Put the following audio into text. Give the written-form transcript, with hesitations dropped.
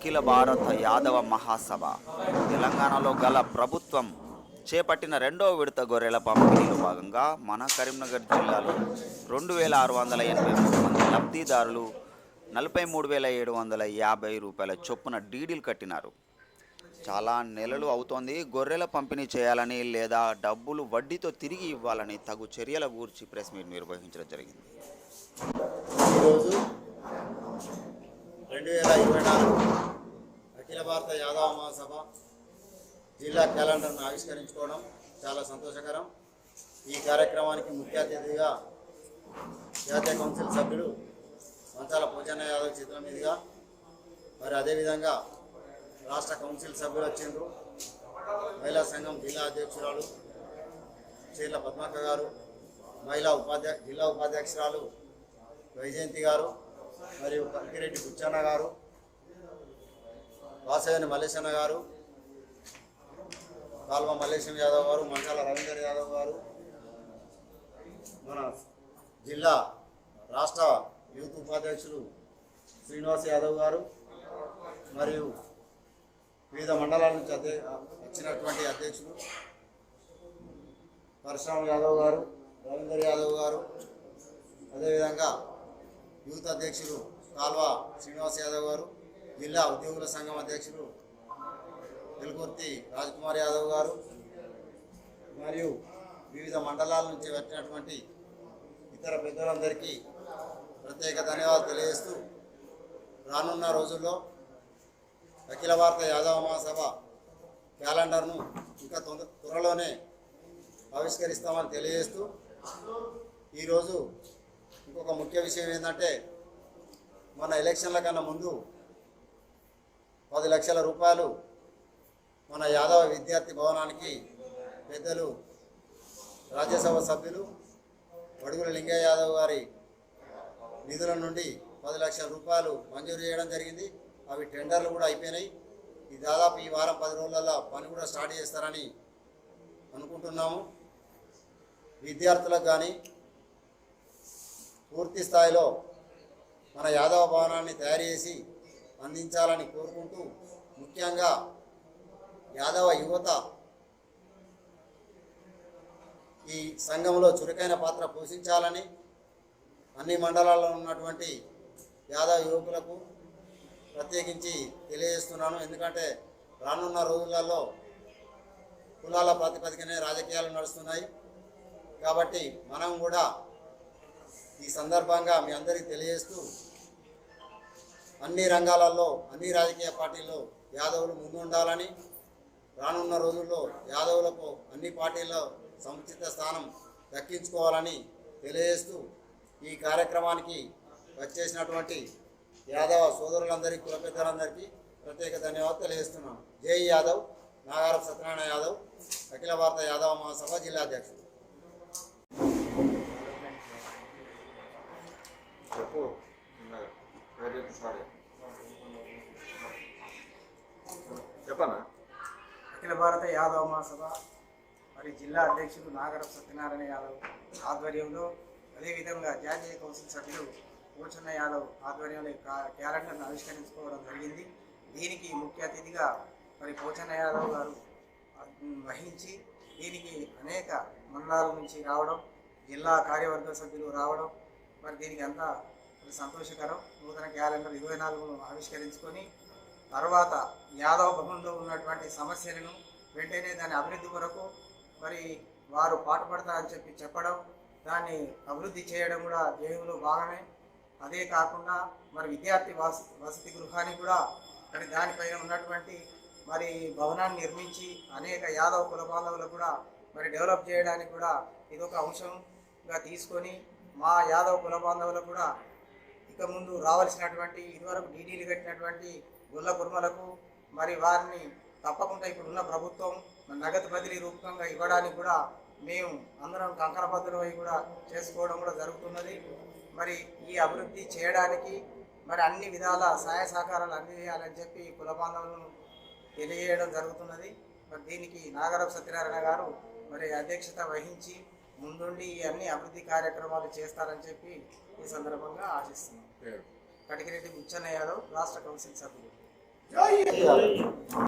అఖిల భారత యాదవ మహాసభ తెలంగాణలో గల ప్రభుత్వం చేపట్టిన రెండవ విడత గొర్రెల పంపిణీలో భాగంగా మన కరీంనగర్ జిల్లాలో 2683 మంది లబ్ధిదారులు 43,750 రూపాయల చొప్పున డీడీలు కట్టినారు. చాలా నెలలు అవుతోంది. గొర్రెల పంపిణీ చేయాలని లేదా డబ్బులు వడ్డీతో తిరిగి ఇవ్వాలని తగు చర్యల గూర్చి ప్రెస్ మీట్ నిర్వహించడం జరిగింది. ఈరోజు 2024 అఖిల భారత యాదవ మహాసభ జిల్లా క్యాలెండర్ను ఆవిష్కరించుకోవడం చాలా సంతోషకరం. ఈ కార్యక్రమానికి ముఖ్య అతిథిగా జాతీయ కౌన్సిల్ సభ్యుడు మంచాల పోచన్న యాదవ్ చేతుల మీదుగా, మరి అదేవిధంగా రాష్ట్ర కౌన్సిల్ సభ్యులు వచ్చిండ్రు. మహిళా సంఘం జిల్లా అధ్యక్షురాలు చీర్ల పద్మక్క గారు, జిల్లా ఉపాధ్యక్షురాలు వైజయంతి గారు, మరియు కంకిరెడ్డి బుచ్చన్న గారు, వాసవేని మల్లేశన్న గారు, కాల్వ మల్లేశం యాదవ్ గారు, మంచాల రవీందర్ యాదవ్ గారు, మన జిల్లా రాష్ట్ర యూత్ ఉపాధ్యక్షులు శ్రీనివాస్ యాదవ్ గారు, మరియు వివిధ మండలాల నుంచి వచ్చినటువంటి అధ్యక్షులు పరశురామ్ యాదవ్ గారు, రవీందర్ యాదవ్ గారు, అదేవిధంగా యూత్ అధ్యక్షులు కాల్వ శ్రీనివాస్ యాదవ్ గారు, జిల్లా ఉద్యోగుల సంఘం అధ్యక్షులు వెలుగుర్తి రాజ్కుమార్ యాదవ్ గారు, మరియు వివిధ మండలాల నుంచి వచ్చినటువంటి ఇతర పెద్దలందరికీ ప్రత్యేక ధన్యవాదాలు తెలియజేస్తూ, రానున్న రోజుల్లో అఖిల భారత యాదవ మహాసభ క్యాలెండర్ను ఇంకా త్వరలోనే ఆవిష్కరిస్తామని తెలియజేస్తూ, ఈరోజు ఇంకొక ముఖ్య విషయం ఏంటంటే, మన ఎలక్షన్ల కన్నా ముందు 10 లక్షల రూపాయలు మన యాదవ విద్యార్థి భవనానికి పెద్దలు రాజ్యసభ సభ్యులు వడుగుల లింగయ్య యాదవ్ గారి నిధుల నుండి 10 లక్షల రూపాయలు మంజూరు చేయడం జరిగింది. అవి టెండర్లు కూడా అయిపోయినాయి. ఈ దాదాపు ఈ వారం 10 రోజులలో పని కూడా స్టార్ట్ చేస్తారని అనుకుంటున్నాము. విద్యార్థులకు కానీ పూర్తి స్థాయిలో మన యాదవ భవనాన్ని తయారు చేసి అందించాలని కోరుకుంటూ, ముఖ్యంగా యాదవ యువత ఈ సంఘంలో చురుకైన పాత్ర పోషించాలని అన్ని మండలాల్లో ఉన్నటువంటి యాదవ యువకులకు ప్రత్యేకించి తెలియజేస్తున్నాను. ఎందుకంటే రానున్న రోజులలో కులాల ప్రాతిపదికనే రాజకీయాలు నడుస్తున్నాయి. కాబట్టి మనం కూడా ఈ సందర్భంగా మీ అందరికీ తెలియజేస్తూ, అన్ని రంగాలలో అన్ని రాజకీయ పార్టీల్లో యాదవులు ముందుండాలని, రానున్న రోజుల్లో యాదవులకు అన్ని పార్టీల్లో సముచిత స్థానం దక్కించుకోవాలని తెలియజేస్తూ, ఈ కార్యక్రమానికి వచ్చేసినటువంటి యాదవ సోదరులందరికీ, కుల పెద్దలందరికీ ప్రత్యేక ధన్యవాదాలు తెలియజేస్తున్నాను. జై యాదవ్. నాగారపు సత్యనారాయణ యాదవ్, అఖిల భారత యాదవ మహాసభ జిల్లా అధ్యక్షుడు. చెప్పనా? అఖిల భారత యాదవ మహాసభ మరి జిల్లా అధ్యక్షులు నాగరపు సత్యనారాయణ యాదవ్ ఆధ్వర్యంలో, అదేవిధంగా జాతీయ కౌన్సిల్ సభ్యులు పోచన్న యాదవ్ ఆధ్వర్యంలో క్యాలెండర్ను ఆవిష్కరించుకోవడం జరిగింది. దీనికి ముఖ్య అతిథిగా మరి పోచన్న యాదవ్ గారు వహించి, దీనికి అనేక మండలాల నుంచి రావడం, జిల్లా కార్యవర్గ సభ్యులు రావడం, మరి దీనికి అంతా సంతోషకరం. నూతన క్యాలెండర్ 24ను ఆవిష్కరించుకొని తర్వాత యాదవ భవన్లో ఉన్నటువంటి సమస్యలను వెంటనే దాని అభివృద్ధి కొరకు మరి వారు పాటుపడతారని చెప్పడం, దాన్ని అభివృద్ధి చేయడం కూడా ధ్యేయంలో భాగమే. అదే కాకుండా మరి విద్యార్థి వసతి గృహాన్ని కూడా మరి దానిపైన ఉన్నటువంటి మరి భవనాన్ని నిర్మించి అనేక యాదవ కుల బాంధవులు కూడా మరి డెవలప్ చేయడానికి కూడా ఇదొక అంశంగా తీసుకొని, మా యాదవ కుల బాంధవులకు కూడా ఇక ముందు రావాల్సినటువంటి ఇదివరకు డీడీలు కట్టినటువంటి గొల్ల కుర్మలకు మరి వారిని తప్పకుండా ఇప్పుడున్న ప్రభుత్వం నగదు బదిలీ రూపంగా ఇవ్వడానికి కూడా మేము అందరం కంకణబద్ధులమై కూడా చేసుకోవడం కూడా జరుగుతున్నది. మరి ఈ అభివృద్ధి చేయడానికి మరి అన్ని విధాల సహాయ సహకారాలు అందజేయాలని చెప్పి కుల బాంధవులను తెలియజేయడం జరుగుతున్నది. మరి దీనికి నాగరపు సత్యనారాయణ గారు మరి అధ్యక్షత వహించి ముందుండి అన్ని అభివృద్ధి కార్యక్రమాలు చేస్తారని చెప్పి ఈ సందర్భంగా ఆశిస్తున్నాం. కటికిరెడ్డి బుచ్చన్న యాదవ్, రాష్ట్ర కౌన్సిల్ సభ్యులు. చేయాలి.